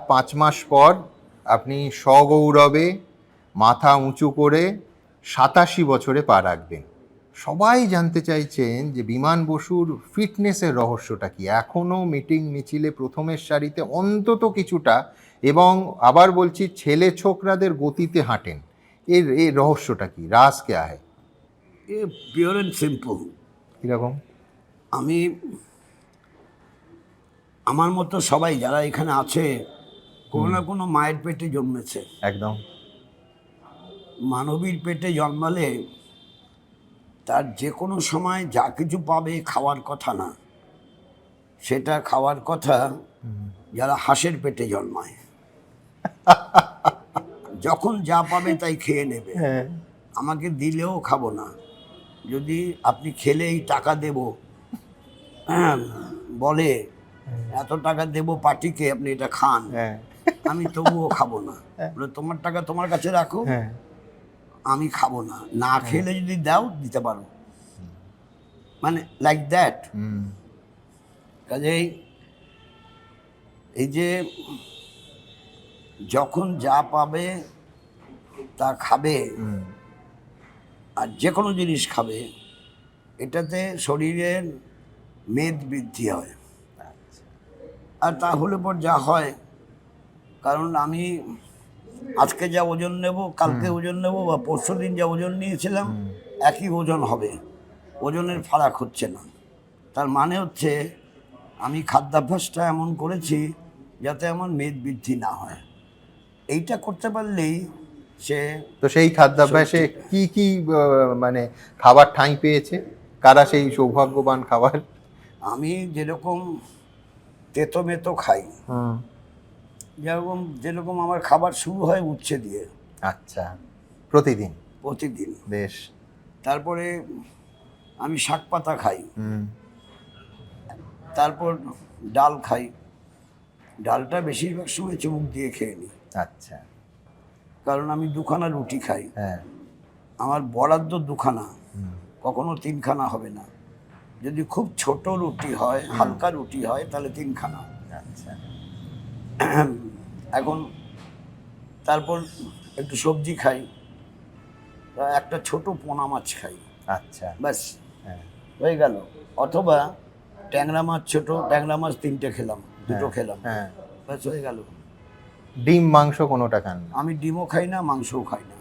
5 মাস পর আপনি সগৌরবে মাথা উঁচু করে 87 বছরে পা রাখবেন। সবাই জানতে চাইছেন যে বিমান বসুর ফিটনেসের রহস্যটা কি? এখনও মিটিং মিছিলে প্রথমের সারিতে অন্তত কিছুটা, এবং আবার বলছি ছেলে ছোকরাদের গতিতে হাঁটেন। এর রহস্যটা কি? রাজ কে হ্যায়? A pure and simple. কীরকম? আমি আমার মতো সবাই যারা এখানে আছে কোনো না কোনো মায়ের পেটে জন্মেছে। একদম। মানবীর পেটে জন্মালে তার যে কোনো সময় যা কিছু পাবে খাওয়ার কথা না, সেটা খাওয়ার কথা যারা হাঁসের পেটে জন্মায়। যখন যা পাবে তাই খেয়ে নেবে। হ্যাঁ। আমাকে দিলেও খাবো না। যদি আপনি খেলে এই টাকা দেব বলে, এত টাকা দেব পার্টিকে, আপনি এটা খান, আমি তবুও খাবো না। বলে তোমার টাকা তোমার কাছে রাখো, আমি খাবো না। না খেলে যদি দাও দিতে পারো, মানে লাইক দ্যাট। কাজেই এই যে যখন যা পাবে তা খাবে, আর যে কোনো জিনিস খাবে, এটাতে শরীরের মেদ বৃদ্ধি হয়। আর তাহলে পর যা হয়, কারণ আমি আজকে যা ওজন নেব, কালকে ওজন নেব, বা পরশু দিন যা ওজন নিয়েছিলাম একই ওজন হবে, ওজনের ফারাক হচ্ছে না। তার মানে হচ্ছে আমি খাদ্যাভ্যাসটা এমন করেছি যাতে আমার মেদ বৃদ্ধি না হয়। এইটা করতে পারলেই সে। তো সেই খাদ্যাভ্যাসে কি কি মানে খাবার ঠাঁই পেয়েছে? কারা সেই সৌভাগ্যবান খাবার? আমি যেরকম তেতো মেতো খাই, যেরকম আমার খাবার শুরু হয় উচ্ছে দিয়ে। আচ্ছা, প্রতিদিন? প্রতিদিন। বেশ। তারপরে আমি শাক পাতা খাই, তারপর ডাল খাই। ডালটা বেশিরভাগ সময় চুমুক দিয়ে খেয়ে নিই। আচ্ছা। কারণ আমি দুখানা রুটি খাই। হ্যাঁ। আমার বরাদ্দ দুখানা, কখনো তিনখানা হবে না। যদি খুব ছোট রুটি হয়, হালকা রুটি হয়, তাহলে তিনখানা। আচ্ছা। এখন তারপর একটু সবজি খাই, একটা ছোট পোনা মাছ খাই। আচ্ছা, ব্যাস হয়ে গেল। অথবা ট্যাংরা মাছ, ছোট ট্যাংরা মাছ 3টে খেলাম, 2টো খেলাম, ব্যাস হয়ে গেল। ডিম মাংস কোনোটা খান? আমি ডিমও খাই না, মাংসও খাই না।